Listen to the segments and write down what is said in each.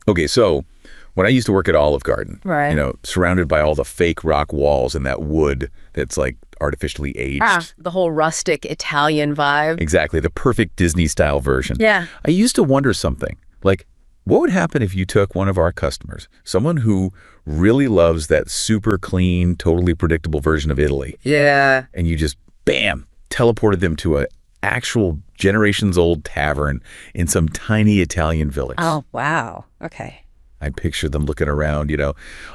Okay, so when I used to work at Olive Garden, Right. surrounded by all the fake rock walls and that wood that's like artificially aged. The whole rustic Italian vibe. Exactly, the perfect Disney-style version. Yeah. I used to wonder something, like, what would happen if you took one of our customers, someone who really loves that super clean, totally predictable version of Italy, Yeah. and you just, bam, teleported them to a actual generations-old tavern in some tiny Italian village. Oh, wow. Okay. I picture them looking around,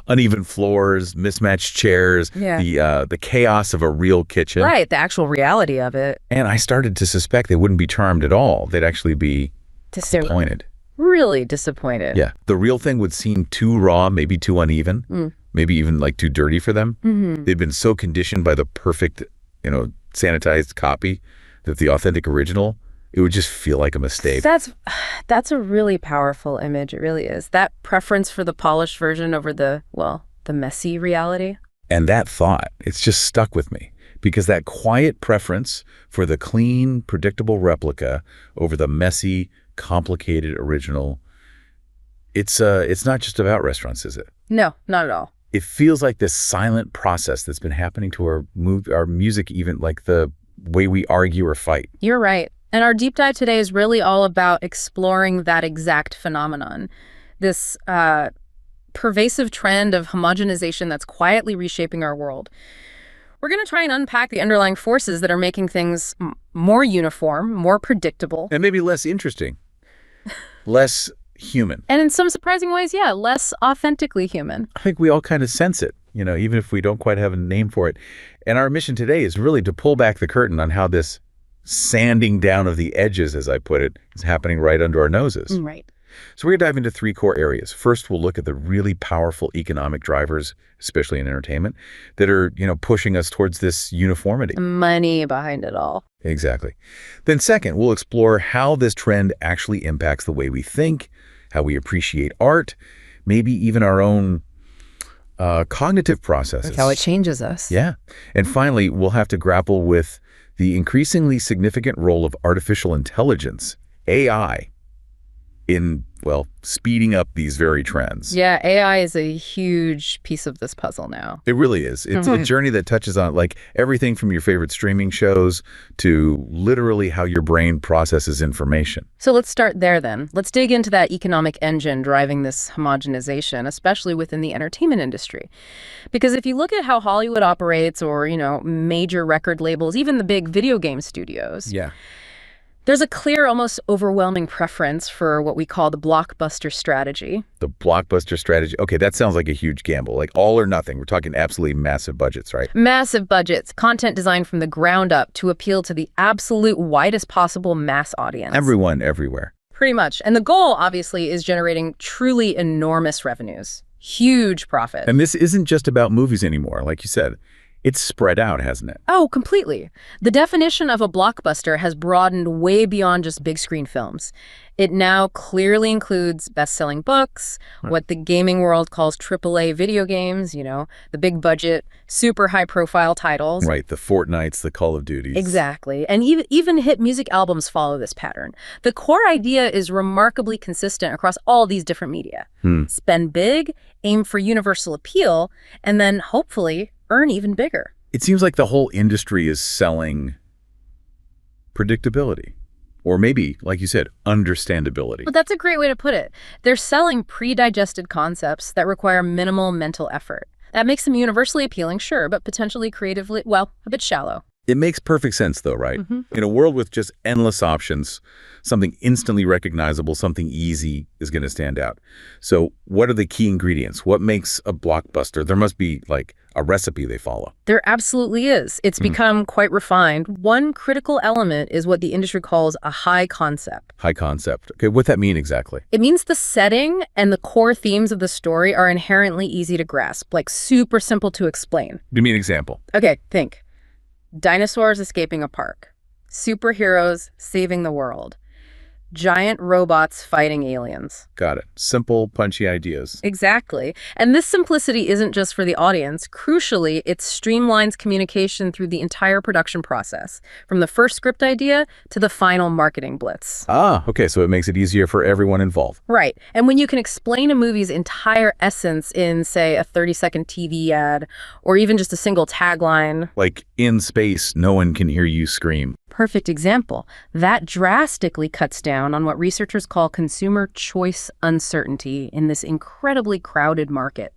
uneven floors, mismatched chairs, the chaos of a real kitchen. Right, the actual reality of it. And I started to suspect they wouldn't be charmed at all. They'd actually be disappointed. Really disappointed. Yeah. The real thing would seem too raw, maybe too uneven, maybe even like too dirty for them. They've been so conditioned by the perfect, sanitized copy that the authentic original, it would just feel like a mistake. That's a really powerful image. It really is. That preference for the polished version over the messy reality. And that thought, it's just stuck with me because that quiet preference for the clean, predictable replica over the messy, complicated original, it's not just about restaurants, is it? No, not at all. It feels like this silent process that's been happening to our music, even like the way we argue or fight. You're right. And our deep dive today is really all about exploring that exact phenomenon, this pervasive trend of homogenization that's quietly reshaping our world. We're going to try and unpack the underlying forces that are making things more uniform, more predictable. And maybe less interesting, less human. And in some surprising ways, less authentically human. I think we all kind of sense it, even if we don't quite have a name for it. And our mission today is really to pull back the curtain on how this sanding down of the edges, as I put it, is happening right under our noses. Right. So we're going to dive into 3 core areas. First, we'll look at the really powerful economic drivers, especially in entertainment, that are, pushing us towards this uniformity. Money behind it all. Exactly. Then second, we'll explore how this trend actually impacts the way we think, how we appreciate art, maybe even our own cognitive processes. Like how it changes us. Yeah. And finally, we'll have to grapple with the increasingly significant role of artificial intelligence, AI, in, speeding up these very trends. Yeah, AI is a huge piece of this puzzle now. It really is. It's a journey that touches on like everything from your favorite streaming shows to literally how your brain processes information. So let's start there then. Let's dig into that economic engine driving this homogenization, especially within the entertainment industry. Because if you look at how Hollywood operates or, major record labels, even the big video game studios. Yeah. There's a clear, almost overwhelming preference for what we call the blockbuster strategy. The blockbuster strategy. Okay, that sounds like a huge gamble, like all or nothing. We're talking absolutely massive budgets, right? Massive budgets, content designed from the ground up to appeal to the absolute widest possible mass audience. Everyone, everywhere. Pretty much. And the goal, obviously, is generating truly enormous revenues. Huge profit. And this isn't just about movies anymore, like you said. It's spread out, hasn't it? Oh, completely. The definition of a blockbuster has broadened way beyond just big screen films. It now clearly includes best-selling books, what the gaming world calls AAA video games, the big budget, super high-profile titles. Right, the Fortnites, the Call of Duties. Exactly. And even hit music albums follow this pattern. The core idea is remarkably consistent across all these different media. Spend big, aim for universal appeal, and then hopefully earn even bigger. It seems like the whole industry is selling predictability. Or maybe, like you said, understandability. But that's a great way to put it. They're selling pre-digested concepts that require minimal mental effort. That makes them universally appealing, sure, but potentially creatively, a bit shallow. It makes perfect sense, though, right? In a world with just endless options, something instantly recognizable, something easy is going to stand out. So what are the key ingredients? What makes a blockbuster? There must be, like, a recipe they follow. There absolutely is. It's become quite refined. One critical element is what the industry calls a high concept. High concept. Okay, what's that mean exactly? It means the setting and the core themes of the story are inherently easy to grasp, like super simple to explain. Give me an example. Okay, think. Dinosaurs escaping a park. Superheroes saving the world. giant robots fighting aliens. Got it. Simple, punchy ideas. Exactly. And this simplicity isn't just for the audience. Crucially, it streamlines communication through the entire production process, from the first script idea to the final marketing blitz. Ah, okay, so it makes it easier for everyone involved. Right. And when you can explain a movie's entire essence in, say, a 30-second TV ad, or even just a single tagline. Like, in space, no one can hear you scream. Perfect example. That drastically cuts down on what researchers call consumer choice uncertainty in this incredibly crowded market.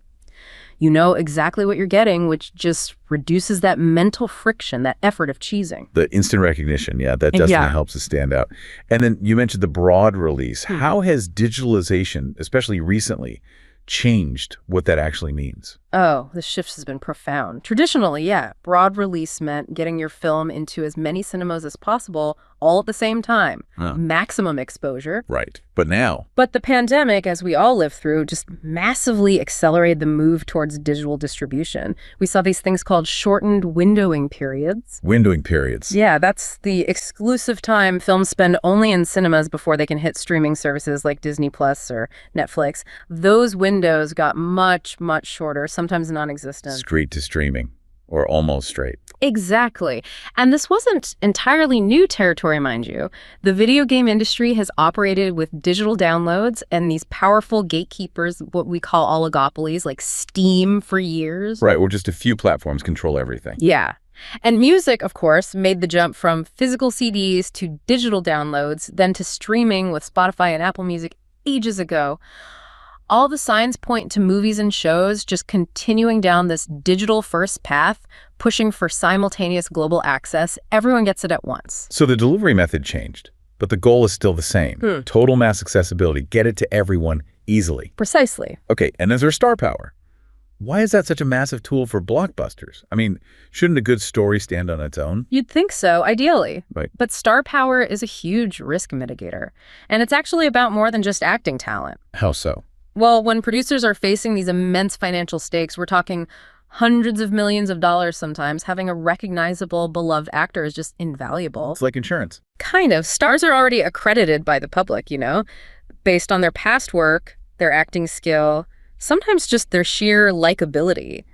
You know exactly what you're getting, which just reduces that mental friction, that effort of choosing. The instant recognition, yeah, that definitely helps us stand out. And then you mentioned the broad release. How has digitalization, especially recently, changed what that actually means? Oh, the shift has been profound. Traditionally, yeah, broad release meant getting your film into as many cinemas as possible all at the same time. Maximum exposure. Right. But now? But the pandemic, as we all lived through, just massively accelerated the move towards digital distribution. We saw these things called shortened windowing periods. Windowing periods. Yeah, that's the exclusive time films spend only in cinemas before they can hit streaming services like Disney Plus or Netflix. Those windows got much, much shorter, sometimes non-existent. Straight to streaming, or almost straight. Exactly. And this wasn't entirely new territory, mind you. The video game industry has operated with digital downloads and these powerful gatekeepers, what we call oligopolies, like Steam, for years. Right, where just a few platforms control everything. Yeah. And music, of course, made the jump from physical CDs to digital downloads, then to streaming with Spotify and Apple Music ages ago. All the signs point to movies and shows just continuing down this digital-first path, pushing for simultaneous global access. Everyone gets it at once. So the delivery method changed, but the goal is still the same. Total mass accessibility. Get it to everyone easily. Precisely. Okay, and is there star power? Why is that such a massive tool for blockbusters? I mean, shouldn't a good story stand on its own? You'd think so, ideally. Right. But star power is a huge risk mitigator. And it's actually about more than just acting talent. How so? Well, when producers are facing these immense financial stakes, we're talking hundreds of millions of dollars sometimes, having a recognizable, beloved actor is just invaluable. It's like insurance. Kind of. Stars are already accredited by the public, you know, based on their past work, their acting skill, sometimes just their sheer likability.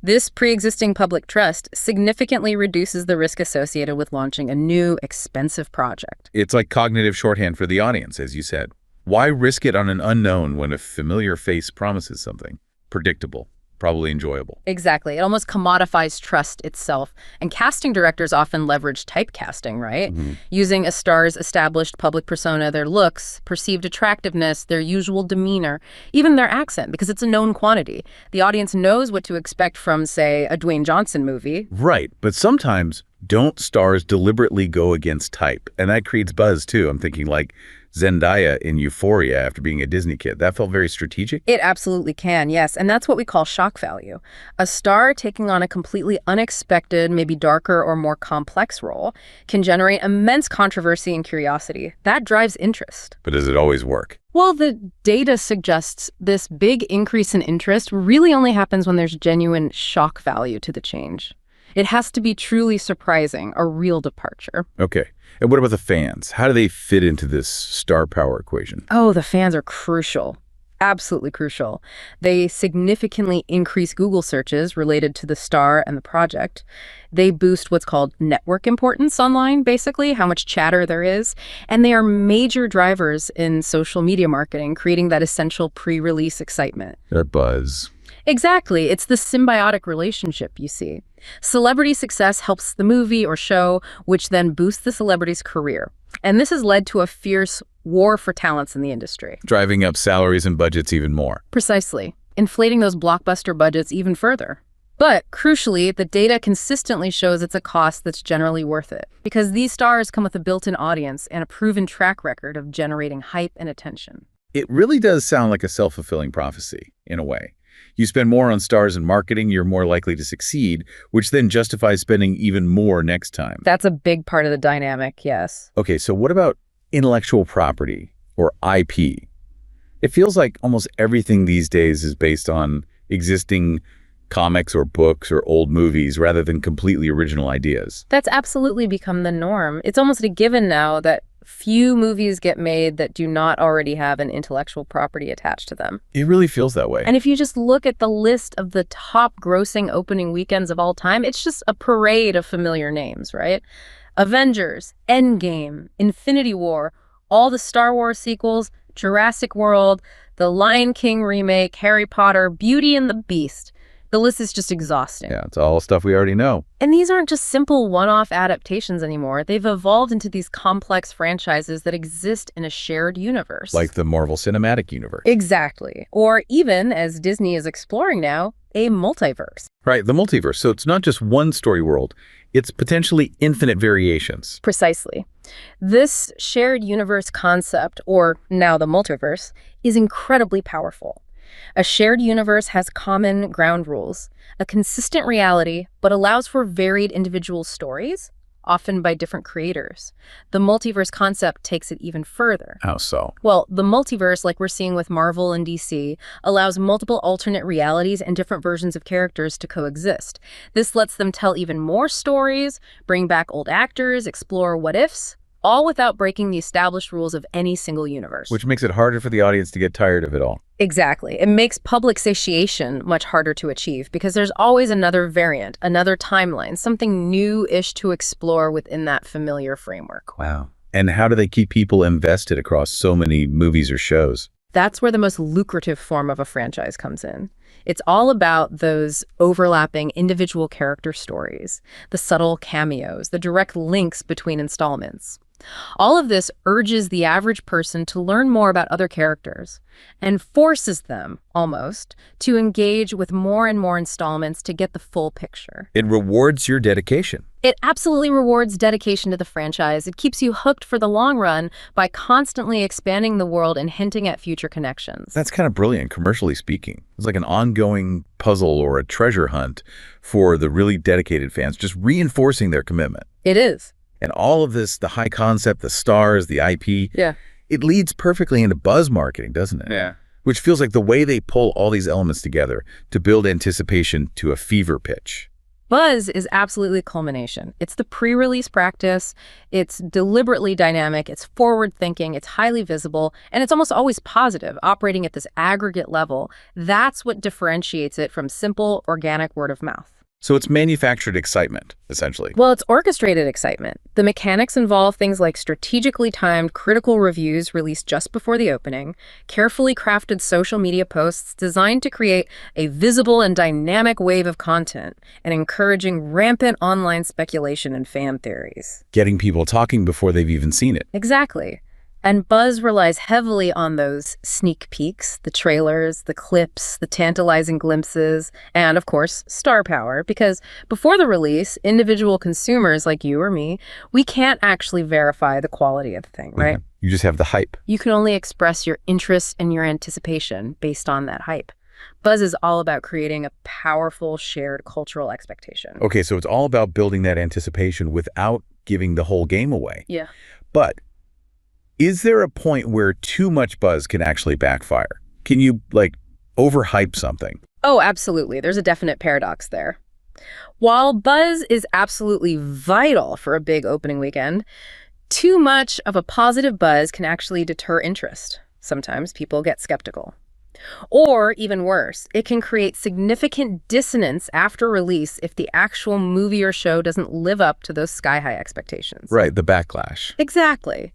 This pre-existing public trust significantly reduces the risk associated with launching a new, expensive project. It's like cognitive shorthand for the audience, as you said. Why risk it on an unknown when a familiar face promises something? Predictable, probably enjoyable. Exactly. It almost commodifies trust itself. And casting directors often leverage typecasting, right? Using a star's established public persona, their looks, perceived attractiveness, their usual demeanor, even their accent, because it's a known quantity. The audience knows what to expect from, say, a Dwayne Johnson movie. Right, but sometimes don't stars deliberately go against type? And that creates buzz, too. I'm thinking like Zendaya in Euphoria after being a Disney kid. That felt very strategic. It absolutely can, yes. And that's what we call shock value. A star taking on a completely unexpected, maybe darker or more complex role can generate immense controversy and curiosity. That drives interest. But does it always work? Well, the data suggests this big increase in interest really only happens when there's genuine shock value to the change. It has to be truly surprising, a real departure. Okay. And what about the fans? How do they fit into this star power equation? Oh, the fans are crucial. Absolutely crucial. They significantly increase Google searches related to the star and the project. They boost what's called network importance online, basically, how much chatter there is. And they are major drivers in social media marketing, creating that essential pre-release excitement. That buzz. Exactly. It's the symbiotic relationship, you see. Celebrity success helps the movie or show, which then boosts the celebrity's career. And this has led to a fierce war for talents in the industry. Driving up salaries and budgets even more. Precisely. Inflating those blockbuster budgets even further. But crucially, the data consistently shows it's a cost that's generally worth it, because these stars come with a built-in audience and a proven track record of generating hype and attention. It really does sound like a self-fulfilling prophecy, in a way. You spend more on stars and marketing, you're more likely to succeed, which then justifies spending even more next time. That's a big part of the dynamic, yes. Okay, so what about intellectual property, or IP? It feels like almost everything these days is based on existing comics or books or old movies rather than completely original ideas. That's absolutely become the norm. It's almost a given now that few movies get made that do not already have an intellectual property attached to them. It really feels that way. And if you just look at the list of the top grossing opening weekends of all time, it's just a parade of familiar names, right? Avengers, Endgame, Infinity War, all the Star Wars sequels, Jurassic World, the Lion King remake, Harry Potter, Beauty and the Beast. The list is just exhausting. Yeah, it's all stuff we already know. And these aren't just simple one-off adaptations anymore. They've evolved into these complex franchises that exist in a shared universe. Like the Marvel Cinematic Universe. Exactly. Or even, as Disney is exploring now, a multiverse. Right, the multiverse. So it's not just one story world. It's potentially infinite variations. Precisely. This shared universe concept, or now the multiverse, is incredibly powerful. A shared universe has common ground rules, a consistent reality, but allows for varied individual stories, often by different creators. The multiverse concept takes it even further. How so? Well, the multiverse, like we're seeing with Marvel and DC, allows multiple alternate realities and different versions of characters to coexist. This lets them tell even more stories, bring back old actors, explore what-ifs, all without breaking the established rules of any single universe. Which makes it harder for the audience to get tired of it all. Exactly. It makes public satiation much harder to achieve because there's always another variant, another timeline, something new-ish to explore within that familiar framework. Wow. And how do they keep people invested across so many movies or shows? That's where the most lucrative form of a franchise comes in. It's all about those overlapping individual character stories, the subtle cameos, the direct links between installments. All of this urges the average person to learn more about other characters and forces them, almost, to engage with more and more installments to get the full picture. It rewards your dedication. It absolutely rewards dedication to the franchise. It keeps you hooked for the long run by constantly expanding the world and hinting at future connections. That's kind of brilliant, commercially speaking. It's like an ongoing puzzle or a treasure hunt for the really dedicated fans, just reinforcing their commitment. It is. And all of this, the high concept, the stars, the IP, Yeah. it leads perfectly into buzz marketing, doesn't it? Yeah. Which feels like the way they pull all these elements together to build anticipation to a fever pitch. Buzz is absolutely culmination. It's the pre-release practice, it's deliberately dynamic, it's forward-thinking, it's highly visible, and it's almost always positive, operating at this aggregate level. That's what differentiates it from simple, organic word of mouth. So it's manufactured excitement, essentially. Well, it's orchestrated excitement. The mechanics involve things like strategically timed critical reviews released just before the opening, carefully crafted social media posts designed to create a visible and dynamic wave of content, and encouraging rampant online speculation and fan theories. Getting people talking before they've even seen it. Exactly. And buzz relies heavily on those sneak peeks, the trailers, the clips, the tantalizing glimpses, and, of course, star power, because before the release, individual consumers like you or me, we can't actually verify the quality of the thing, right? Yeah. You just have the hype. You can only express your interest and your anticipation based on that hype. Buzz is all about creating a powerful shared cultural expectation. Okay, so it's all about building that anticipation without giving the whole game away. Yeah. But is there a point where too much buzz can actually backfire? Can you, overhype something? Oh, absolutely. There's a definite paradox there. While buzz is absolutely vital for a big opening weekend, too much of a positive buzz can actually deter interest. Sometimes people get skeptical. Or, even worse, it can create significant dissonance after release if the actual movie or show doesn't live up to those sky-high expectations. Right, the backlash. Exactly.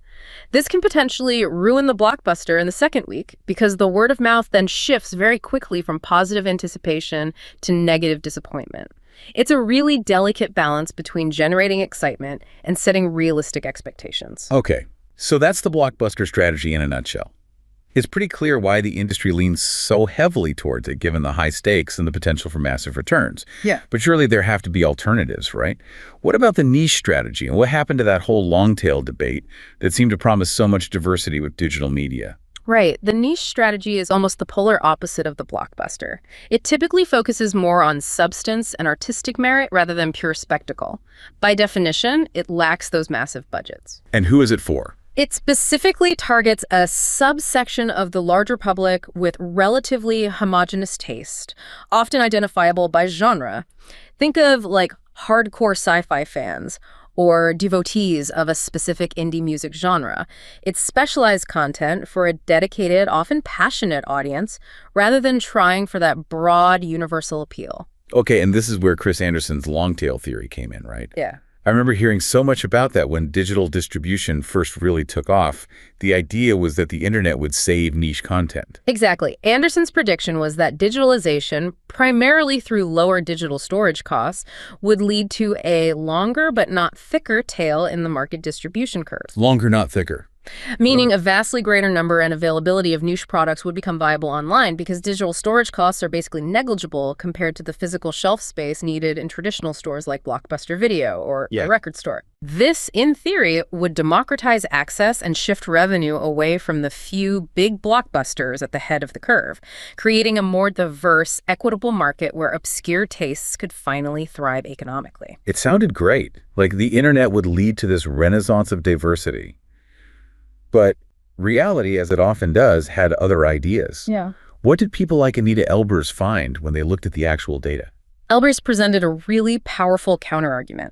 This can potentially ruin the blockbuster in the second week because the word of mouth then shifts very quickly from positive anticipation to negative disappointment. It's a really delicate balance between generating excitement and setting realistic expectations. Okay, so that's the blockbuster strategy in a nutshell. It's pretty clear why the industry leans so heavily towards it, given the high stakes and the potential for massive returns. Yeah. But surely there have to be alternatives, right? What about the niche strategy? And what happened to that whole long-tail debate that seemed to promise so much diversity with digital media? Right. The niche strategy is almost the polar opposite of the blockbuster. It typically focuses more on substance and artistic merit rather than pure spectacle. By definition, it lacks those massive budgets. And who is it for? It specifically targets a subsection of the larger public with relatively homogeneous taste, often identifiable by genre. Think of hardcore sci-fi fans or devotees of a specific indie music genre. It's specialized content for a dedicated, often passionate audience, rather than trying for that broad, universal appeal. Okay, and this is where Chris Anderson's long tail theory came in, right? Yeah. I remember hearing so much about that when digital distribution first really took off. The idea was that the internet would save niche content. Exactly. Anderson's prediction was that digitalization, primarily through lower digital storage costs, would lead to a longer but not thicker tail in the market distribution curve. Longer, not thicker. Meaning a vastly greater number and availability of niche products would become viable online because digital storage costs are basically negligible compared to the physical shelf space needed in traditional stores like Blockbuster Video or a record store. This, in theory, would democratize access and shift revenue away from the few big blockbusters at the head of the curve, creating a more diverse, equitable market where obscure tastes could finally thrive economically. It sounded great. Like the internet would lead to this renaissance of diversity. But reality, as it often does, had other ideas. Yeah. What did people like Anita Elbers find when they looked at the actual data? Elbers presented a really powerful counterargument.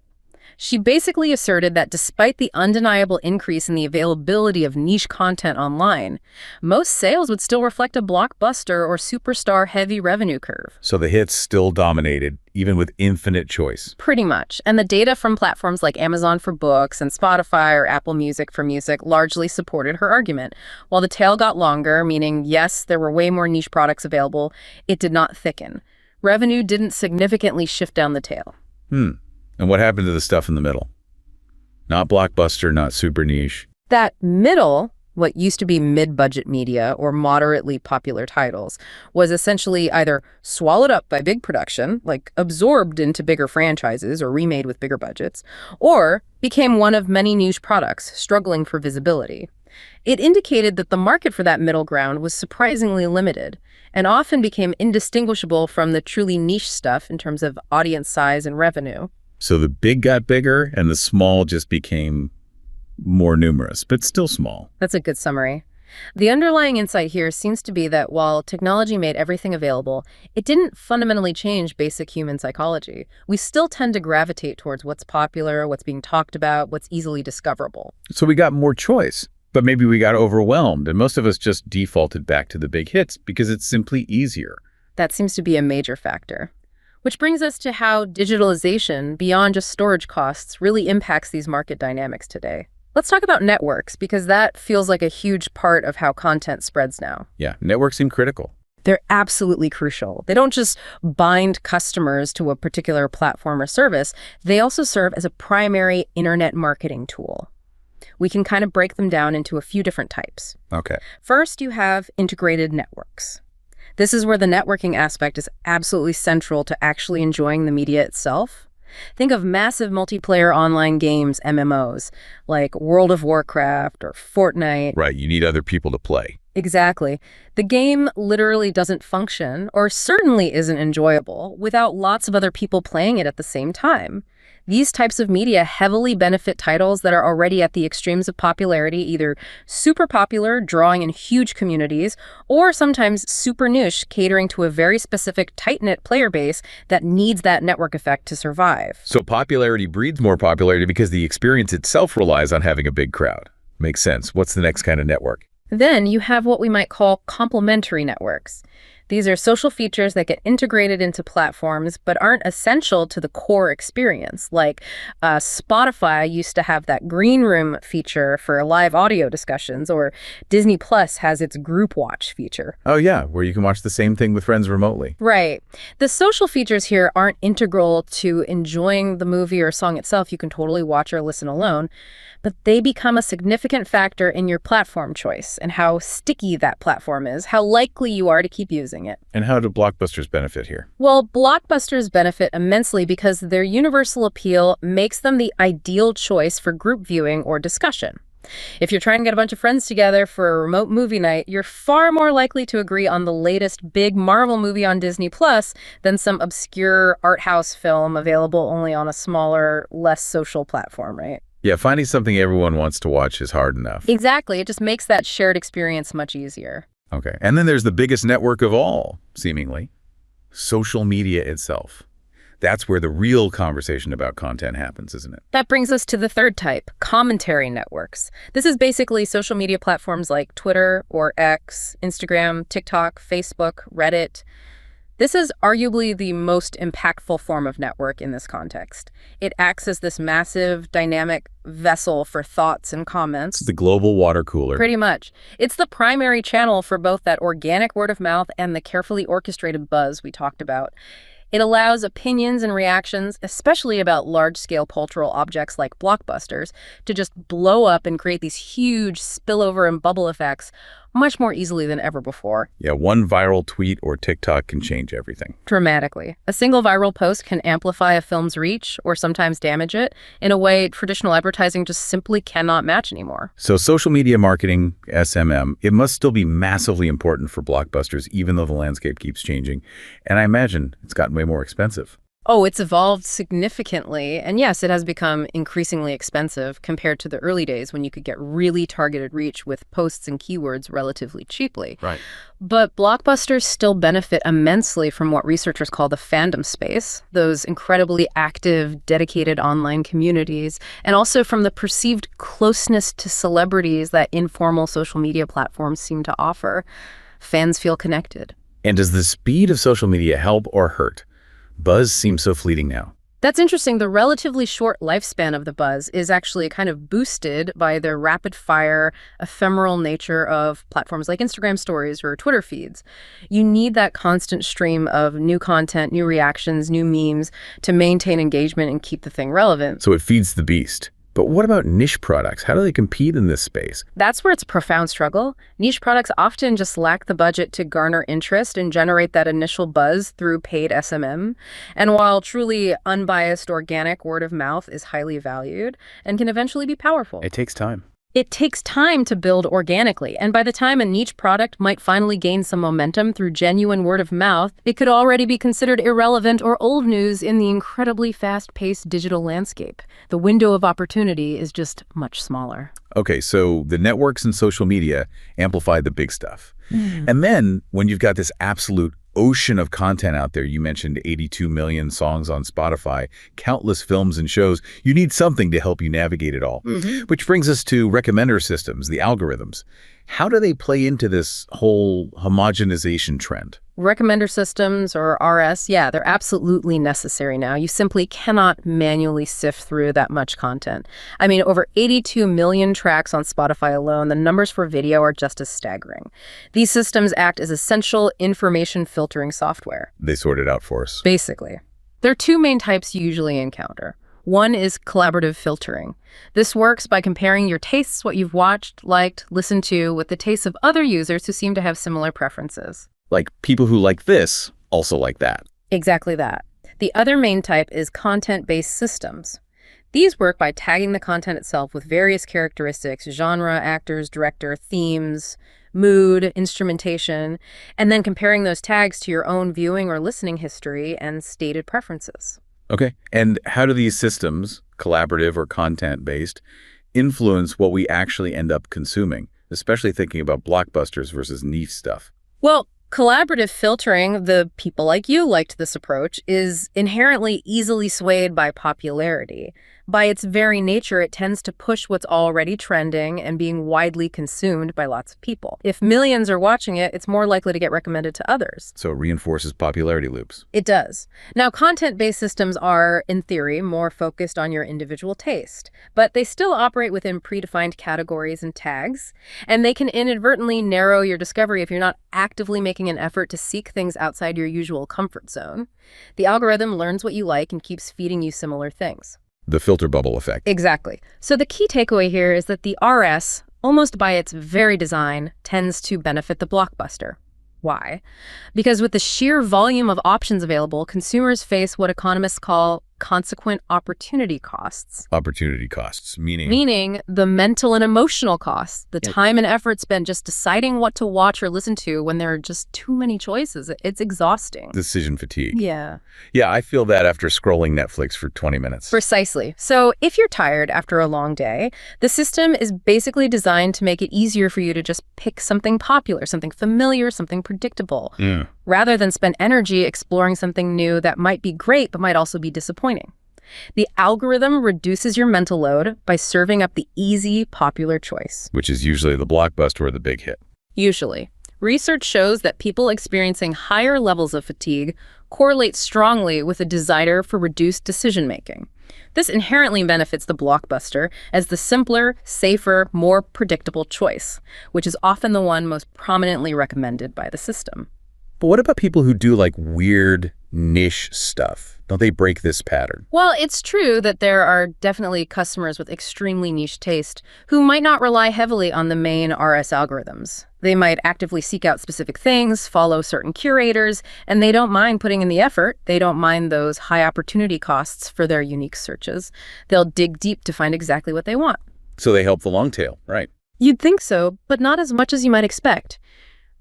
She basically asserted that despite the undeniable increase in the availability of niche content online, most sales would still reflect a blockbuster or superstar-heavy revenue curve. So the hits still dominated, even with infinite choice. Pretty much. And the data from platforms like Amazon for books and Spotify or Apple Music for music largely supported her argument. While the tail got longer, meaning, yes, there were way more niche products available, it did not thicken. Revenue didn't significantly shift down the tail. And what happened to the stuff in the middle? Not blockbuster, not super niche. That middle, what used to be mid-budget media or moderately popular titles, was essentially either swallowed up by big production, like absorbed into bigger franchises or remade with bigger budgets, or became one of many niche products struggling for visibility. It indicated that the market for that middle ground was surprisingly limited and often became indistinguishable from the truly niche stuff in terms of audience size and revenue. So the big got bigger and the small just became more numerous, but still small. That's a good summary. The underlying insight here seems to be that while technology made everything available, it didn't fundamentally change basic human psychology. We still tend to gravitate towards what's popular, what's being talked about, what's easily discoverable. So we got more choice, but maybe we got overwhelmed, and most of us just defaulted back to the big hits because it's simply easier. That seems to be a major factor. Which brings us to how digitalization, beyond just storage costs, really impacts these market dynamics today. Let's talk about networks, because that feels like a huge part of how content spreads now. Yeah, networks seem critical. They're absolutely crucial. They don't just bind customers to a particular platform or service, they also serve as a primary internet marketing tool. We can kind of break them down into a few different types. Okay. First, you have integrated networks. This is where the networking aspect is absolutely central to actually enjoying the media itself. Think of massive multiplayer online games, MMOs, like World of Warcraft or Fortnite. Right, you need other people to play. Exactly. The game literally doesn't function, or certainly isn't enjoyable, without lots of other people playing it at the same time. These types of media heavily benefit titles that are already at the extremes of popularity, either super popular, drawing in huge communities, or sometimes super niche, catering to a very specific tight-knit player base that needs that network effect to survive. So popularity breeds more popularity because the experience itself relies on having a big crowd. Makes sense. What's the next kind of network? Then you have what we might call complementary networks. These are social features that get integrated into platforms but aren't essential to the core experience. Like Spotify used to have that green room feature for live audio discussions, or Disney Plus has its group watch feature. Oh yeah, where you can watch the same thing with friends remotely. Right. The social features here aren't integral to enjoying the movie or song itself. You can totally watch or listen alone. But they become a significant factor in your platform choice and how sticky that platform is, how likely you are to keep using it. And how do blockbusters benefit here? Well, blockbusters benefit immensely because their universal appeal makes them the ideal choice for group viewing or discussion. If you're trying to get a bunch of friends together for a remote movie night, you're far more likely to agree on the latest big Marvel movie on Disney Plus than some obscure art house film available only on a smaller, less social platform, right? Yeah, finding something everyone wants to watch is hard enough. Exactly. It just makes that shared experience much easier. Okay. And then there's the biggest network of all, seemingly. Social media itself. That's where the real conversation about content happens, isn't it? That brings us to the third type, commentary networks. This is basically social media platforms like Twitter or X, Instagram, TikTok, Facebook, Reddit. This is arguably the most impactful form of network in this context. It acts as this massive, dynamic vessel for thoughts and comments. It's the global water cooler. Pretty much. It's the primary channel for both that organic word of mouth and the carefully orchestrated buzz we talked about. It allows opinions and reactions, especially about large-scale cultural objects like blockbusters, to just blow up and create these huge spillover and bubble effects much more easily than ever before. Yeah, one viral tweet or TikTok can change everything. Dramatically. A single viral post can amplify a film's reach or sometimes damage it in a way traditional advertising just simply cannot match anymore. So social media marketing, SMM, it must still be massively important for blockbusters, even though the landscape keeps changing. And I imagine it's gotten way more expensive. Oh, it's evolved significantly. And yes, it has become increasingly expensive compared to the early days when you could get really targeted reach with posts and keywords relatively cheaply. Right. But blockbusters still benefit immensely from what researchers call the fandom space, those incredibly active, dedicated online communities, and also from the perceived closeness to celebrities that informal social media platforms seem to offer. Fans feel connected. And does the speed of social media help or hurt? Buzz seems so fleeting now. That's interesting. The relatively short lifespan of the buzz is actually kind of boosted by the rapid-fire, ephemeral nature of platforms like Instagram stories or Twitter feeds. You need that constant stream of new content, new reactions, new memes to maintain engagement and keep the thing relevant. So it feeds the beast. But what about niche products? How do they compete in this space? That's where it's a profound struggle. Niche products often just lack the budget to garner interest and generate that initial buzz through paid SMM. And while truly unbiased organic word of mouth is highly valued and can eventually be powerful, It takes time. it takes time to build organically, and by the time a niche product might finally gain some momentum through genuine word of mouth, it could already be considered irrelevant or old news in the incredibly fast-paced digital landscape. The window of opportunity is just much smaller. Okay, so the networks and social media amplify the big stuff. And then when you've got this absolute ocean of content out there, you mentioned 82 million songs on Spotify, countless films and shows, you need something to help you navigate it all. Which brings us to recommender systems, the algorithms. How do they play into this whole homogenization trend? Recommender systems, or RS, yeah, they're absolutely necessary now. You simply cannot manually sift through that much content. I mean, over 82 million tracks on Spotify alone. The numbers for video are just as staggering. These systems act as essential information filtering software. They sort it out for us. Basically. There are two main types you usually encounter. One is collaborative filtering. This works by comparing your tastes, what you've watched, liked, listened to, with the tastes of other users who seem to have similar preferences. Like people who like this also like that. Exactly that. The other main type is content-based systems. These work by tagging the content itself with various characteristics, genre, actors, director, themes, mood, instrumentation, and then comparing those tags to your own viewing or listening history and stated preferences. Okay. And how do these systems, collaborative or content-based, influence what we actually end up consuming, especially thinking about blockbusters versus niche stuff? Well, collaborative filtering, the people like you liked this approach, is inherently easily swayed by popularity. By its very nature, it tends to push what's already trending and being widely consumed by lots of people. If millions are watching it, it's more likely to get recommended to others. So it reinforces popularity loops. It does. Now, content-based systems are, in theory, more focused on your individual taste, but they still operate within predefined categories and tags, and they can inadvertently narrow your discovery if you're not actively making an effort to seek things outside your usual comfort zone. The algorithm learns what you like and keeps feeding you similar things. The filter bubble effect. Exactly. So the key takeaway here is that the RS, almost by its very design, tends to benefit the blockbuster. Why? Because with the sheer volume of options available, consumers face what economists call consequent opportunity costs. Opportunity costs, meaning? Meaning the mental and emotional costs, the time and effort spent just deciding what to watch or listen to when there are just too many choices. It's exhausting. Decision fatigue. Yeah. Yeah, I feel that after scrolling Netflix for 20 minutes. Precisely. So if you're tired after a long day, the system is basically designed to make it easier for you to just pick something popular, something familiar, something predictable. rather than spend energy exploring something new that might be great but might also be disappointing. The algorithm reduces your mental load by serving up the easy, popular choice. Which is usually the blockbuster or the big hit. Usually. Research shows that people experiencing higher levels of fatigue correlate strongly with a desire for reduced decision-making. This inherently benefits the blockbuster as the simpler, safer, more predictable choice, which is often the one most prominently recommended by the system. But what about people who do like weird niche stuff? Don't they break this pattern? Well, it's true that there are definitely customers with extremely niche taste who might not rely heavily on the main RS algorithms. They might actively seek out specific things, follow certain curators, and they don't mind putting in the effort. They don't mind those high opportunity costs for their unique searches. They'll dig deep to find exactly what they want. So they help the long tail, right? You'd think so, but not as much as you might expect.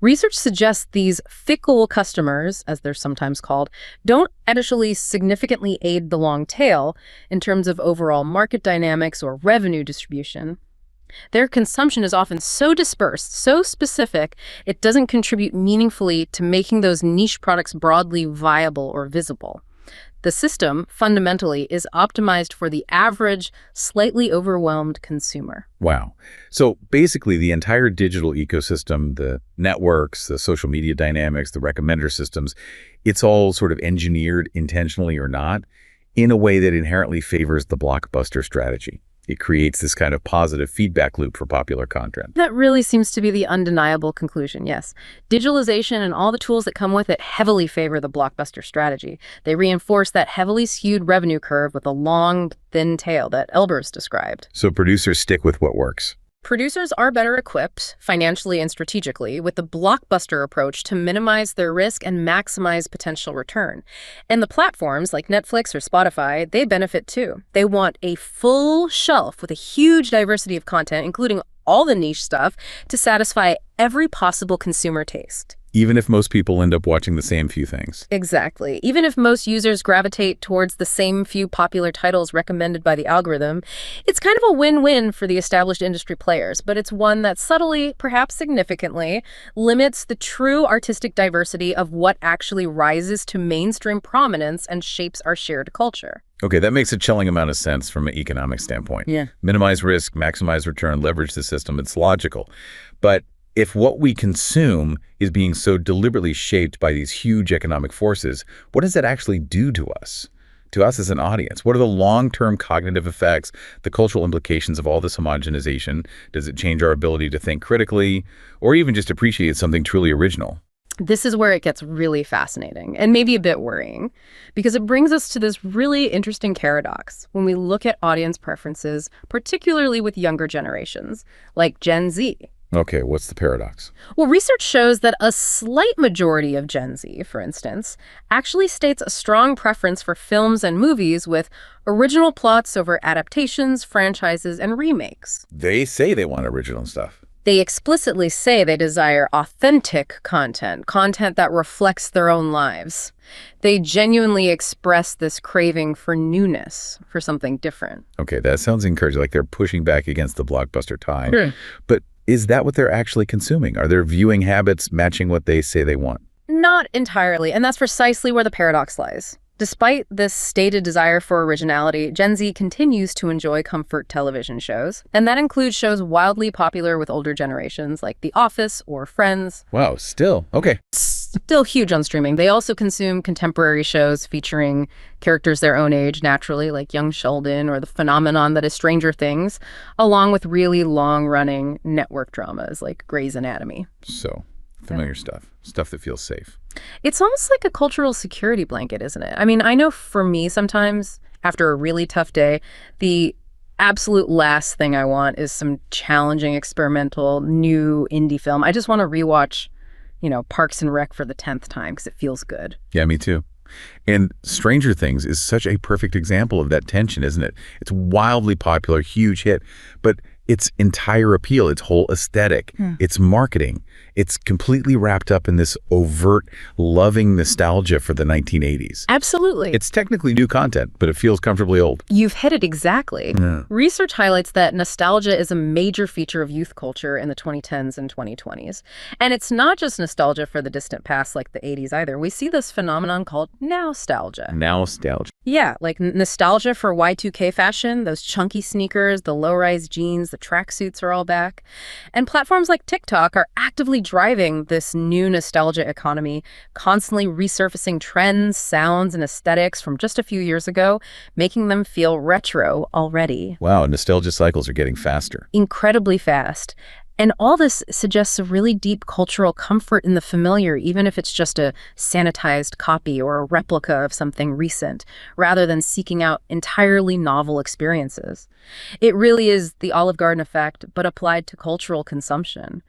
Research suggests these fickle customers, as they're sometimes called, don't actually significantly aid the long tail in terms of overall market dynamics or revenue distribution. Their consumption is often so dispersed, so specific, it doesn't contribute meaningfully to making those niche products broadly viable or visible. The system, fundamentally, is optimized for the average, slightly overwhelmed consumer. Wow. So basically, the entire digital ecosystem, the networks, the social media dynamics, the recommender systems, it's all sort of engineered, intentionally or not, in a way that inherently favors the blockbuster strategy. It creates this kind of positive feedback loop for popular content. That really seems to be the undeniable conclusion, yes. Digitalization and all the tools that come with it heavily favor the blockbuster strategy. They reinforce that heavily skewed revenue curve with a long, thin tail that Elbers described. So producers stick with what works. Producers are better equipped, financially and strategically, with the blockbuster approach to minimize their risk and maximize potential return. And the platforms like Netflix or Spotify, they benefit too. They want a full shelf with a huge diversity of content, including all the niche stuff, to satisfy every possible consumer taste. Even if most people end up watching the same few things. Exactly. Even if most users gravitate towards the same few popular titles recommended by the algorithm, it's kind of a win-win for the established industry players, but it's one that subtly, perhaps significantly, limits the true artistic diversity of what actually rises to mainstream prominence and shapes our shared culture. Okay, that makes a chilling amount of sense from an economic standpoint. Yeah. Minimize risk, maximize return, leverage the system. It's logical. But if what we consume is being so deliberately shaped by these huge economic forces, what does that actually do to us as an audience? What are the long-term cognitive effects, the cultural implications of all this homogenization? Does it change our ability to think critically or even just appreciate something truly original? This is where it gets really fascinating and maybe a bit worrying, because it brings us to this really interesting paradox when we look at audience preferences, particularly with younger generations, like Gen Z. Okay, what's the paradox? Well, research shows that a slight majority of Gen Z, for instance, actually states a strong preference for films and movies with original plots over adaptations, franchises, and remakes. They say they want original stuff. They explicitly say they desire authentic content that reflects their own lives. They genuinely express this craving for newness, for something different. Okay, that sounds encouraging, like they're pushing back against the blockbuster tide. Sure. But is that what they're actually consuming? Are their viewing habits matching what they say they want? Not entirely, and that's precisely where the paradox lies. Despite this stated desire for originality, Gen Z continues to enjoy comfort television shows, and that includes shows wildly popular with older generations like The Office or Friends. Wow, still. Okay. Still huge on streaming. They also consume contemporary shows featuring characters their own age, naturally, like Young Sheldon or the phenomenon that is Stranger Things, along with really long-running network dramas like Grey's Anatomy. So, familiar stuff that feels safe. It's almost like a cultural security blanket, isn't it? I mean, I know for me sometimes, after a really tough day, the absolute last thing I want is some challenging, experimental, new indie film. I just want to rewatch, Parks and Rec for the 10th time because it feels good. Yeah, me too. And Stranger Things is such a perfect example of that tension, isn't it? It's wildly popular, huge hit, but its entire appeal, its whole aesthetic, its marketing, it's completely wrapped up in this overt, loving nostalgia for the 1980s. Absolutely. It's technically new content, but it feels comfortably old. You've hit it exactly. Yeah. Research highlights that nostalgia is a major feature of youth culture in the 2010s and 2020s. And it's not just nostalgia for the distant past like the 80s either. We see this phenomenon called nostalgia. Nostalgia. Yeah, like nostalgia for Y2K fashion, those chunky sneakers, the low-rise jeans, the tracksuits are all back. And platforms like TikTok are actively driving this new nostalgia economy, constantly resurfacing trends, sounds, and aesthetics from just a few years ago, making them feel retro already. Wow, nostalgia cycles are getting faster. Incredibly fast. And all this suggests a really deep cultural comfort in the familiar, even if it's just a sanitized copy or a replica of something recent, rather than seeking out entirely novel experiences. It really is the Olive Garden effect, but applied to cultural consumption.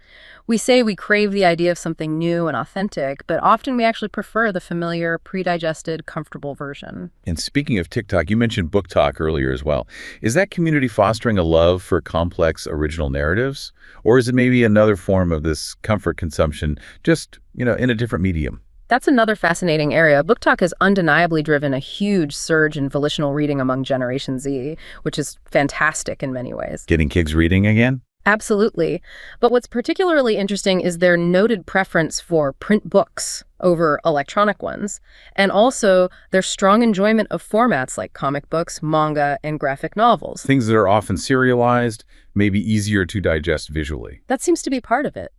We say we crave the idea of something new and authentic, but often we actually prefer the familiar, pre-digested, comfortable version. And speaking of TikTok, you mentioned Book Talk earlier as well. Is that community fostering a love for complex original narratives? Or is it maybe another form of this comfort consumption, just, in a different medium? That's another fascinating area. Book Talk has undeniably driven a huge surge in volitional reading among Generation Z, which is fantastic in many ways. Getting kids reading again? Absolutely. But what's particularly interesting is their noted preference for print books over electronic ones, and also their strong enjoyment of formats like comic books, manga, and graphic novels. Things that are often serialized, maybe easier to digest visually. That seems to be part of it.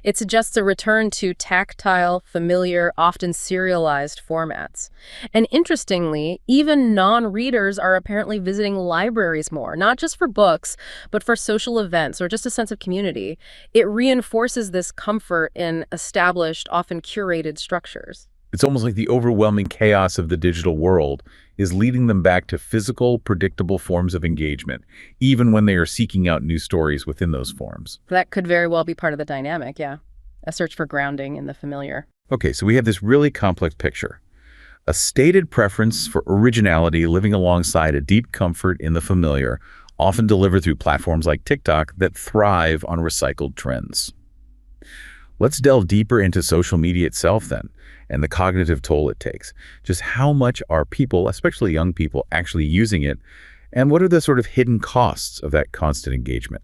It suggests a return to tactile, familiar, often serialized formats. And interestingly, even non-readers are apparently visiting libraries more, not just for books, but for social events or just a sense of community. It reinforces this comfort in established, often curated structures. It's almost like the overwhelming chaos of the digital world is leading them back to physical, predictable forms of engagement, even when they are seeking out new stories within those forms. That could very well be part of the dynamic, yeah. A search for grounding in the familiar. Okay, so we have this really complex picture. A stated preference for originality living alongside a deep comfort in the familiar, often delivered through platforms like TikTok that thrive on recycled trends. Let's delve deeper into social media itself then, and the cognitive toll it takes. Just how much are people, especially young people, actually using it, and what are the sort of hidden costs of that constant engagement?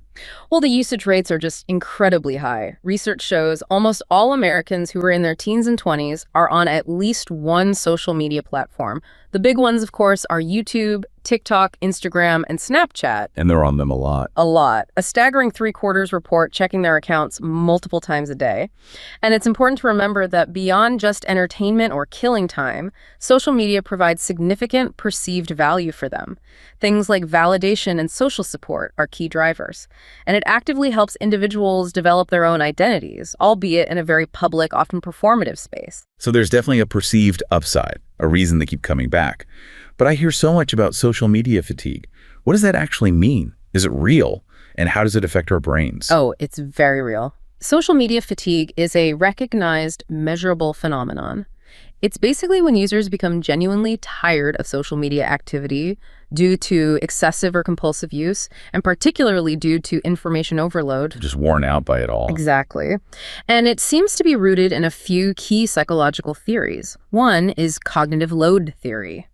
Well, the usage rates are just incredibly high. Research shows almost all Americans who are in their teens and 20s are on at least one social media platform. The big ones, of course, are YouTube, TikTok, Instagram, and Snapchat. And they're on them a lot. A lot. A staggering 3/4 report checking their accounts multiple times a day. And it's important to remember that beyond just entertainment or killing time, social media provides significant perceived value for them. Things like validation and social support are key drivers. And it actively helps individuals develop their own identities, albeit in a very public, often performative space. So there's definitely a perceived upside, a reason they keep coming back. But I hear so much about social media fatigue. What does that actually mean? Is it real? And how does it affect our brains? Oh, it's very real. Social media fatigue is a recognized, measurable phenomenon. It's basically when users become genuinely tired of social media activity due to excessive or compulsive use, and particularly due to information overload. Just worn out by it all. Exactly. And it seems to be rooted in a few key psychological theories. One is cognitive load theory.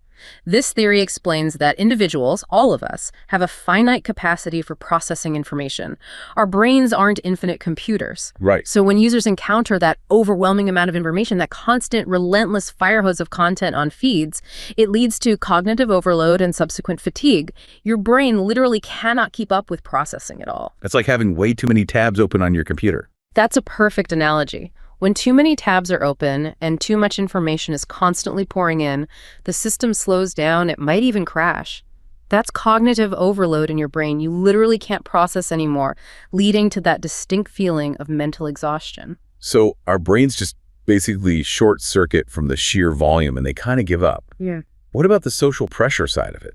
This theory explains that individuals, all of us, have a finite capacity for processing information. Our brains aren't infinite computers. Right. So when users encounter that overwhelming amount of information, that constant, relentless fire hose of content on feeds, it leads to cognitive overload and subsequent fatigue. Your brain literally cannot keep up with processing it all. That's like having way too many tabs open on your computer. That's a perfect analogy. When too many tabs are open and too much information is constantly pouring in, the system slows down, it might even crash. That's cognitive overload in your brain. You literally can't process anymore, leading to that distinct feeling of mental exhaustion. So our brains just basically short circuit from the sheer volume and they kind of give up. Yeah. What about the social pressure side of it?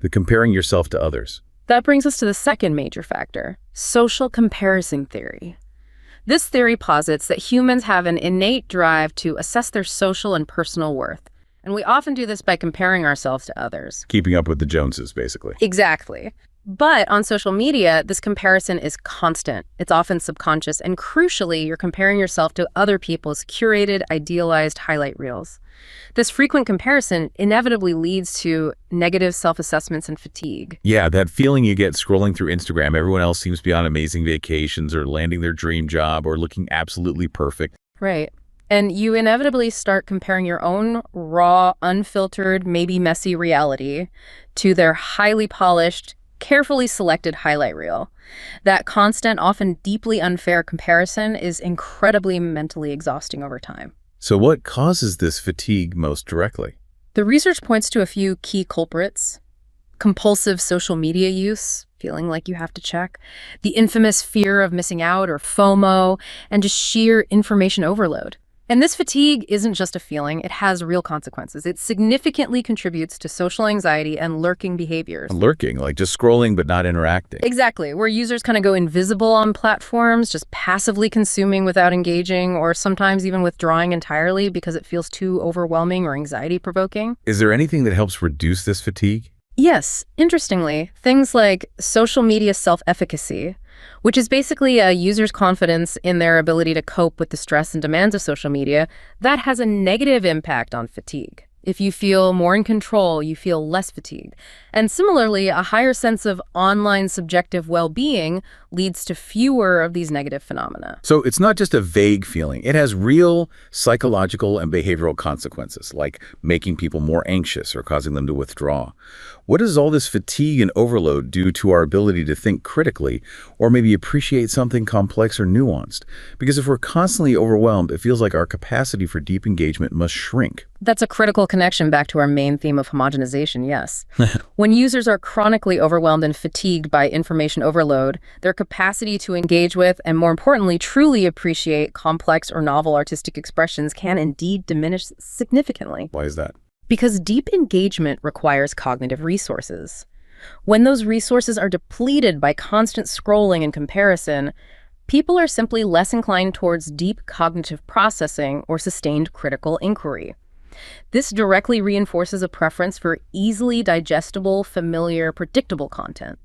The comparing yourself to others? That brings us to the second major factor, social comparison theory. This theory posits that humans have an innate drive to assess their social and personal worth. And we often do this by comparing ourselves to others. Keeping up with the Joneses, basically. Exactly. But on social media, this comparison is constant. It's often subconscious, and crucially, you're comparing yourself to other people's curated, idealized highlight reels. This frequent comparison inevitably leads to negative self-assessments and fatigue. Yeah, that feeling you get scrolling through Instagram. Everyone else seems to be on amazing vacations or landing their dream job or looking absolutely perfect. Right. And you inevitably start comparing your own raw, unfiltered, maybe messy reality to their highly polished, carefully selected highlight reel. That constant, often deeply unfair comparison is incredibly mentally exhausting over time. So what causes this fatigue most directly? The research points to a few key culprits: compulsive social media use, feeling like you have to check, the infamous fear of missing out or FOMO, and just sheer information overload. And this fatigue isn't just a feeling, it has real consequences. It significantly contributes to social anxiety and lurking behaviors. Lurking, like just scrolling but not interacting. Exactly, where users kind of go invisible on platforms, just passively consuming without engaging, or sometimes even withdrawing entirely because it feels too overwhelming or anxiety-provoking. Is there anything that helps reduce this fatigue? Yes, interestingly, things like social media self-efficacy, which is basically a user's confidence in their ability to cope with the stress and demands of social media, that has a negative impact on fatigue. If you feel more in control, you feel less fatigued. And similarly, a higher sense of online subjective well-being leads to fewer of these negative phenomena. So it's not just a vague feeling. It has real psychological and behavioral consequences, like making people more anxious or causing them to withdraw. What does all this fatigue and overload do to our ability to think critically or maybe appreciate something complex or nuanced? Because if we're constantly overwhelmed, it feels like our capacity for deep engagement must shrink. That's a critical connection back to our main theme of homogenization, yes. When users are chronically overwhelmed and fatigued by information overload, their capacity to engage with, and more importantly, truly appreciate complex or novel artistic expressions can indeed diminish significantly. Why is that? Because deep engagement requires cognitive resources. When those resources are depleted by constant scrolling and comparison, people are simply less inclined towards deep cognitive processing or sustained critical inquiry. This directly reinforces a preference for easily digestible, familiar, predictable content.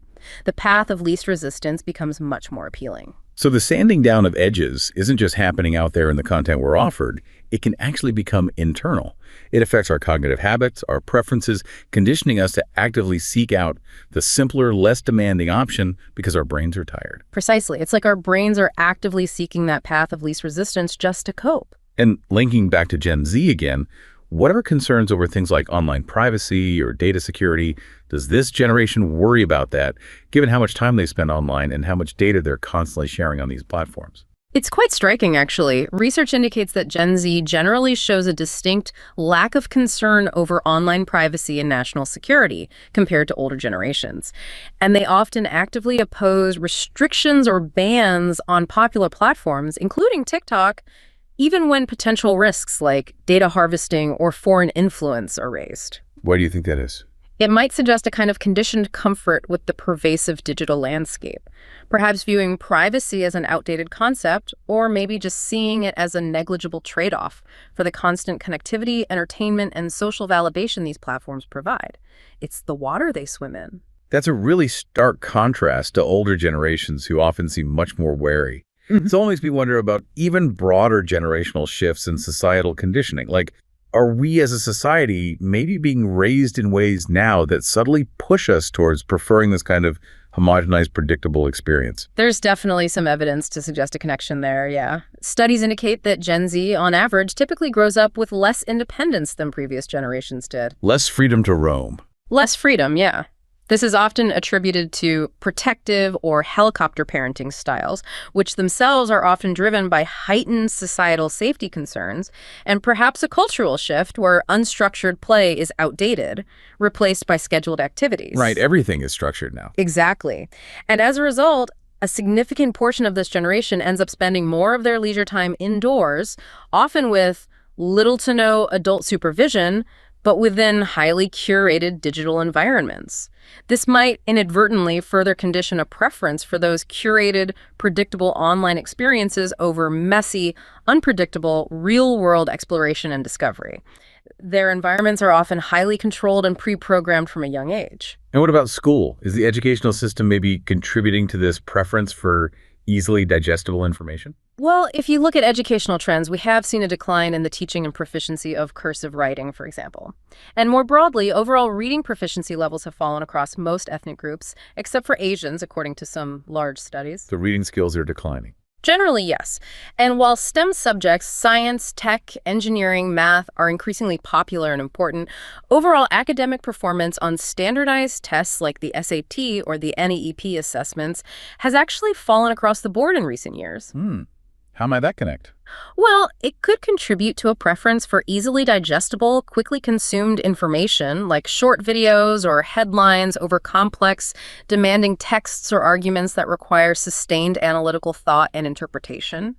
The path of least resistance becomes much more appealing. So the sanding down of edges isn't just happening out there in the content we're offered. It can actually become internal. It affects our cognitive habits, our preferences, conditioning us to actively seek out the simpler, less demanding option because our brains are tired. Precisely. It's like our brains are actively seeking that path of least resistance just to cope. And linking back to Gen Z again, what are concerns over things like online privacy or data security? Does this generation worry about that, given how much time they spend online and how much data they're constantly sharing on these platforms? It's quite striking, actually. Research indicates that Gen Z generally shows a distinct lack of concern over online privacy and national security compared to older generations. And they often actively oppose restrictions or bans on popular platforms, including TikTok, even when potential risks like data harvesting or foreign influence are raised. Why do you think that is? It might suggest a kind of conditioned comfort with the pervasive digital landscape, perhaps viewing privacy as an outdated concept, or maybe just seeing it as a negligible trade-off for the constant connectivity, entertainment, and social validation these platforms provide. It's the water they swim in. That's a really stark contrast to older generations who often seem much more wary. It's always makes me wonder about even broader generational shifts in societal conditioning. Like, are we as a society maybe being raised in ways now that subtly push us towards preferring this kind of homogenized, predictable experience? There's definitely some evidence to suggest a connection there, yeah. Studies indicate that Gen Z, on average, typically grows up with less independence than previous generations did. Less freedom to roam. Less freedom, yeah. This is often attributed to protective or helicopter parenting styles, which themselves are often driven by heightened societal safety concerns, and perhaps a cultural shift where unstructured play is outdated, replaced by scheduled activities. Right, everything is structured now. Exactly. And as a result, a significant portion of this generation ends up spending more of their leisure time indoors, often with little to no adult supervision, but within highly curated digital environments. This might inadvertently further condition a preference for those curated, predictable online experiences over messy, unpredictable, real-world exploration and discovery. Their environments are often highly controlled and pre-programmed from a young age. And what about school? Is the educational system maybe contributing to this preference for easily digestible information? Well, if you look at educational trends, we have seen a decline in the teaching and proficiency of cursive writing, for example. And more broadly, overall reading proficiency levels have fallen across most ethnic groups, except for Asians, according to some large studies. The reading skills are declining. Generally, yes. And while STEM subjects, science, tech, engineering, math, are increasingly popular and important, overall academic performance on standardized tests like the SAT or the NEEP assessments has actually fallen across the board in recent years. How might that connect? Well, it could contribute to a preference for easily digestible, quickly consumed information, like short videos or headlines over complex, demanding texts or arguments that require sustained analytical thought and interpretation.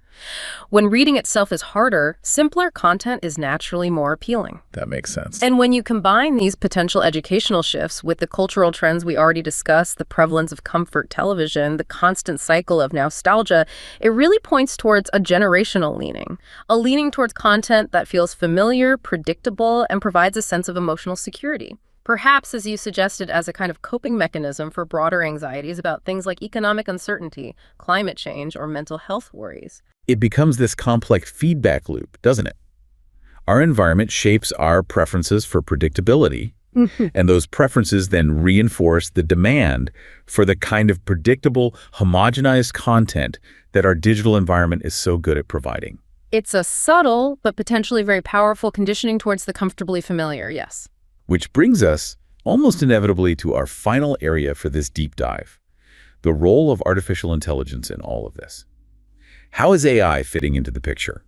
When reading itself is harder, simpler content is naturally more appealing. That makes sense. And when you combine these potential educational shifts with the cultural trends we already discussed, the prevalence of comfort television, the constant cycle of nostalgia, it really points towards a generational leaning. A leaning towards content that feels familiar, predictable, and provides a sense of emotional security. Perhaps, as you suggested, as a kind of coping mechanism for broader anxieties about things like economic uncertainty, climate change, or mental health worries. It becomes this complex feedback loop, doesn't it? Our environment shapes our preferences for predictability, and those preferences then reinforce the demand for the kind of predictable, homogenized content that our digital environment is so good at providing. It's a subtle, but potentially very powerful conditioning towards the comfortably familiar, yes. Which brings us almost inevitably to our final area for this deep dive, the role of artificial intelligence in all of this. How is AI fitting into the picture?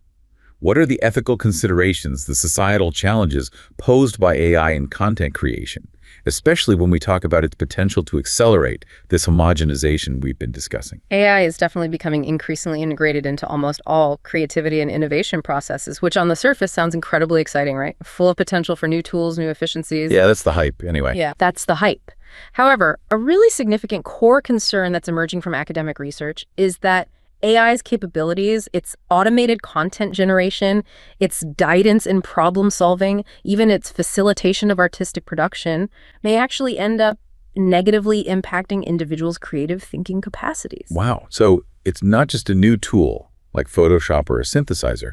What are the ethical considerations, the societal challenges posed by AI in content creation, especially when we talk about its potential to accelerate this homogenization we've been discussing? AI is definitely becoming increasingly integrated into almost all creativity and innovation processes, which on the surface sounds incredibly exciting, right? Full of potential for new tools, new efficiencies. Yeah, that's the hype anyway. Yeah, that's the hype. However, a really significant core concern that's emerging from academic research is that AI's capabilities, its automated content generation, its guidance in problem solving, even its facilitation of artistic production, may actually end up negatively impacting individuals' creative thinking capacities. Wow. So it's not just a new tool like Photoshop or a synthesizer.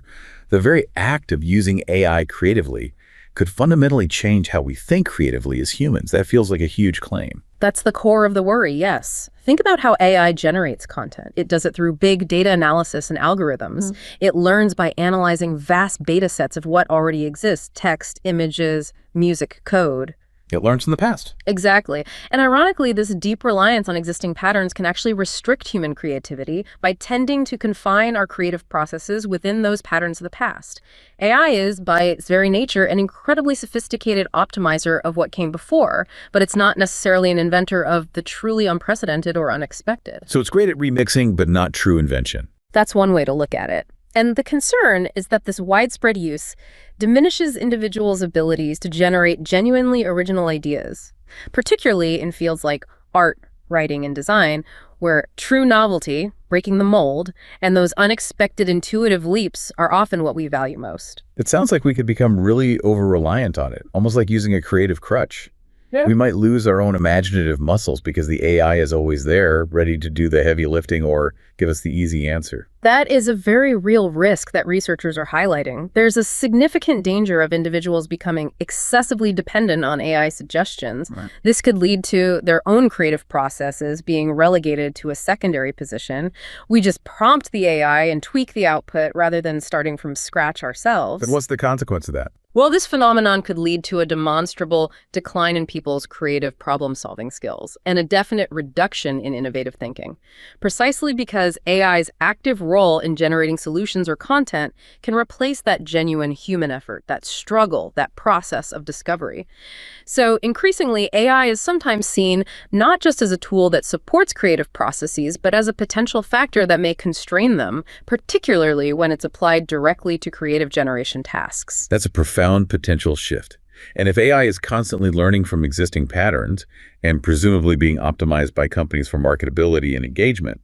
The very act of using AI creatively could fundamentally change how we think creatively as humans. That feels like a huge claim. That's the core of the worry, yes. Think about how AI generates content. It does it through big data analysis and algorithms. It learns by analyzing vast data sets of what already exists: text, images, music, code. It learns from the past. Exactly. And ironically, this deep reliance on existing patterns can actually restrict human creativity by tending to confine our creative processes within those patterns of the past. AI is, by its very nature, an incredibly sophisticated optimizer of what came before, but it's not necessarily an inventor of the truly unprecedented or unexpected. So it's great at remixing, but not true invention. That's one way to look at it. And the concern is that this widespread use diminishes individuals' abilities to generate genuinely original ideas, particularly in fields like art, writing, and design, where true novelty, breaking the mold, and those unexpected intuitive leaps are often what we value most. It sounds like we could become really over-reliant on it, almost like using a creative crutch. Yeah. We might lose our own imaginative muscles because the AI is always there, ready to do the heavy lifting or give us the easy answer. That is a very real risk that researchers are highlighting. There's a significant danger of individuals becoming excessively dependent on AI suggestions. Right. This could lead to their own creative processes being relegated to a secondary position. We just prompt the AI and tweak the output rather than starting from scratch ourselves. But what's the consequence of that? Well, this phenomenon could lead to a demonstrable decline in people's creative problem-solving skills and a definite reduction in innovative thinking, precisely because AI's active role in generating solutions or content can replace that genuine human effort, that struggle, that process of discovery. So increasingly, AI is sometimes seen not just as a tool that supports creative processes, but as a potential factor that may constrain them, particularly when it's applied directly to creative generation tasks. That's a profound potential shift. And if AI is constantly learning from existing patterns and presumably being optimized by companies for marketability and engagement,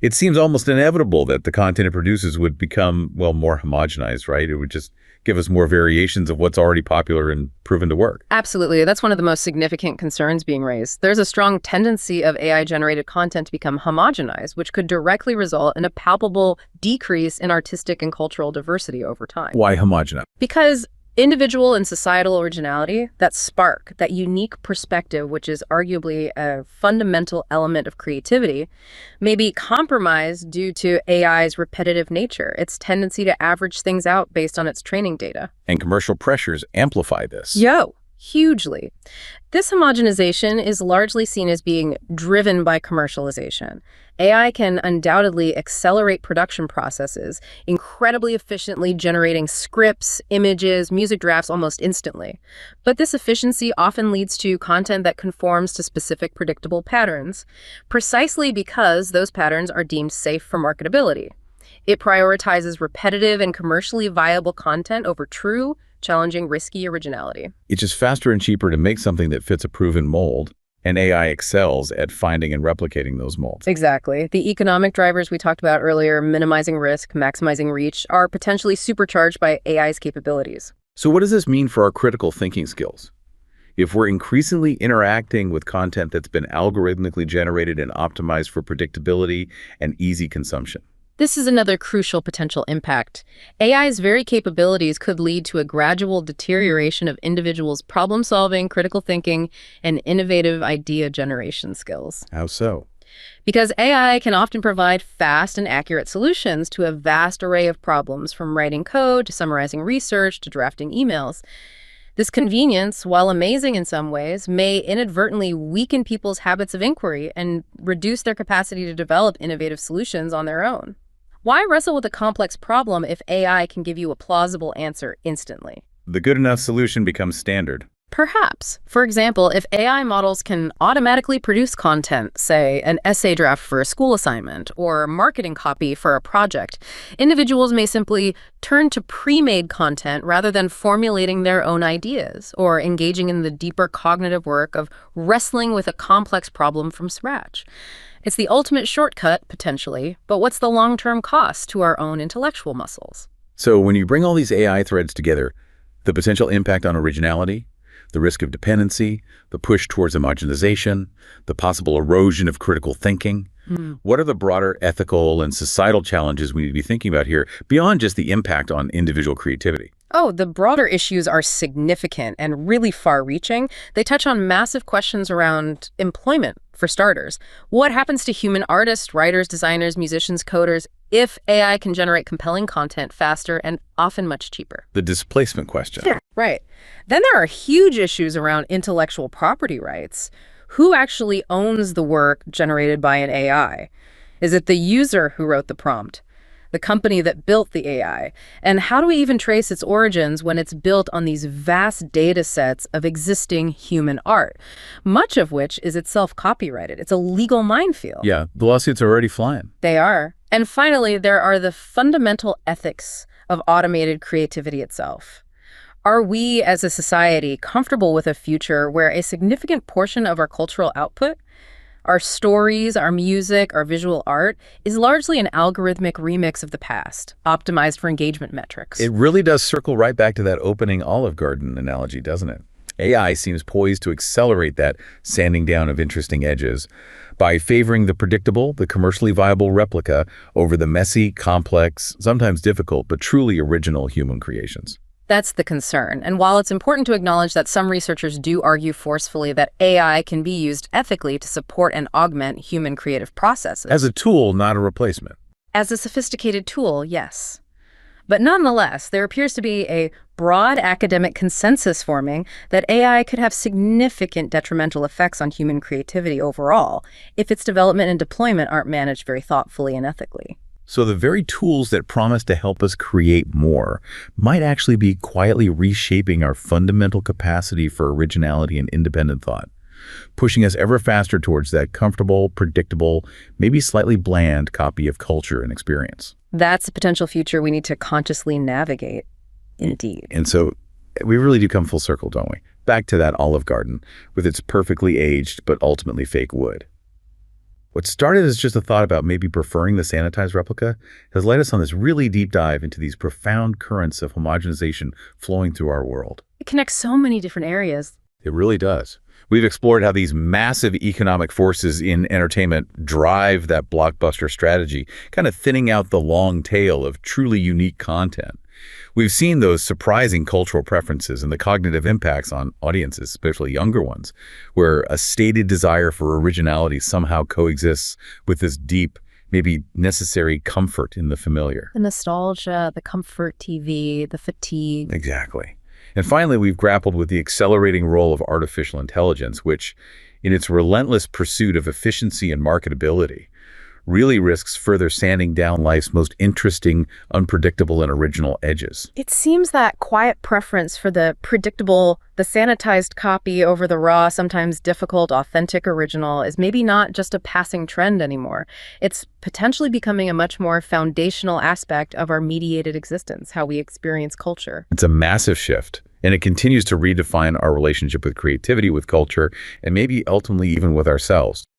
it seems almost inevitable that the content it produces would become, well, more homogenized, right? It would just give us more variations of what's already popular and proven to work. Absolutely. That's one of the most significant concerns being raised. There's a strong tendency of AI-generated content to become homogenized, which could directly result in a palpable decrease in artistic and cultural diversity over time. Why homogenized? Because individual and societal originality, that spark, that unique perspective, which is arguably a fundamental element of creativity, may be compromised due to AI's repetitive nature, its tendency to average things out based on its training data. And commercial pressures amplify this. Hugely. This homogenization is largely seen as being driven by commercialization. AI can undoubtedly accelerate production processes, incredibly efficiently generating scripts, images, music drafts almost instantly. But this efficiency often leads to content that conforms to specific predictable patterns, precisely because those patterns are deemed safe for marketability. It prioritizes repetitive and commercially viable content over true, challenging, risky originality. It's just faster and cheaper to make something that fits a proven mold, and AI excels at finding and replicating those molds. Exactly. The economic drivers we talked about earlier, minimizing risk, maximizing reach, are potentially supercharged by AI's capabilities. So what does this mean for our critical thinking skills? If we're increasingly interacting with content that's been algorithmically generated and optimized for predictability and easy consumption. This is another crucial potential impact. AI's very capabilities could lead to a gradual deterioration of individuals' problem-solving, critical thinking, and innovative idea generation skills. How so? Because AI can often provide fast and accurate solutions to a vast array of problems, from writing code to summarizing research to drafting emails. This convenience, while amazing in some ways, may inadvertently weaken people's habits of inquiry and reduce their capacity to develop innovative solutions on their own. Why wrestle with a complex problem if AI can give you a plausible answer instantly? The good enough solution becomes standard. Perhaps. For example, if AI models can automatically produce content, say an essay draft for a school assignment or marketing copy for a project, individuals may simply turn to pre-made content rather than formulating their own ideas or engaging in the deeper cognitive work of wrestling with a complex problem from scratch. It's the ultimate shortcut, potentially, but what's the long-term cost to our own intellectual muscles? So when you bring all these AI threads together, the potential impact on originality, the risk of dependency, the push towards homogenization, the possible erosion of critical thinking, what are the broader ethical and societal challenges we need to be thinking about here beyond just the impact on individual creativity? Oh, the broader issues are significant and really far-reaching. They touch on massive questions around employment, for starters. What happens to human artists, writers, designers, musicians, coders, if AI can generate compelling content faster and often much cheaper? The displacement question. Yeah, right. Then there are huge issues around intellectual property rights. Who actually owns the work generated by an AI? Is it the user who wrote the prompt? The company that built the AI? And how do we even trace its origins when it's built on these vast data sets of existing human art, much of which is itself copyrighted? It's a legal minefield. Yeah, the lawsuits are already flying. They are. And finally, there are the fundamental ethics of automated creativity itself. Are we, as a society, comfortable with a future where a significant portion of our cultural output, our stories, our music, our visual art, is largely an algorithmic remix of the past, optimized for engagement metrics? It really does circle right back to that opening Olive Garden analogy, doesn't it? AI seems poised to accelerate that sanding down of interesting edges by favoring the predictable, the commercially viable replica over the messy, complex, sometimes difficult, but truly original human creations. That's the concern. And while it's important to acknowledge that some researchers do argue forcefully that AI can be used ethically to support and augment human creative processes. As a tool, not a replacement. As a sophisticated tool, yes. But nonetheless, there appears to be a broad academic consensus forming that AI could have significant detrimental effects on human creativity overall if its development and deployment aren't managed very thoughtfully and ethically. So the very tools that promise to help us create more might actually be quietly reshaping our fundamental capacity for originality and independent thought, pushing us ever faster towards that comfortable, predictable, maybe slightly bland copy of culture and experience. That's a potential future we need to consciously navigate. Indeed. And so We really do come full circle, don't we? Back to that Olive Garden with its perfectly aged but ultimately fake wood. What started as just a thought about maybe preferring the sanitized replica has led us on this really deep dive into these profound currents of homogenization flowing through our world. It connects so many different areas. It really does. We've explored how these massive economic forces in entertainment drive that blockbuster strategy, kind of thinning out the long tail of truly unique content. We've seen those surprising cultural preferences and the cognitive impacts on audiences, especially younger ones, where a stated desire for originality somehow coexists with this deep, maybe necessary comfort in the familiar. The nostalgia, the comfort TV, the fatigue. Exactly. And finally, we've grappled with the accelerating role of artificial intelligence, which, in its relentless pursuit of efficiency and marketability, really risks further sanding down life's most interesting, unpredictable, and original edges. It seems that quiet preference for the predictable, the sanitized copy over the raw, sometimes difficult, authentic original is maybe not just a passing trend anymore. It's potentially becoming a much more foundational aspect of our mediated existence, how we experience culture. It's a massive shift, and it continues to redefine our relationship with creativity, with culture, and maybe ultimately even with ourselves.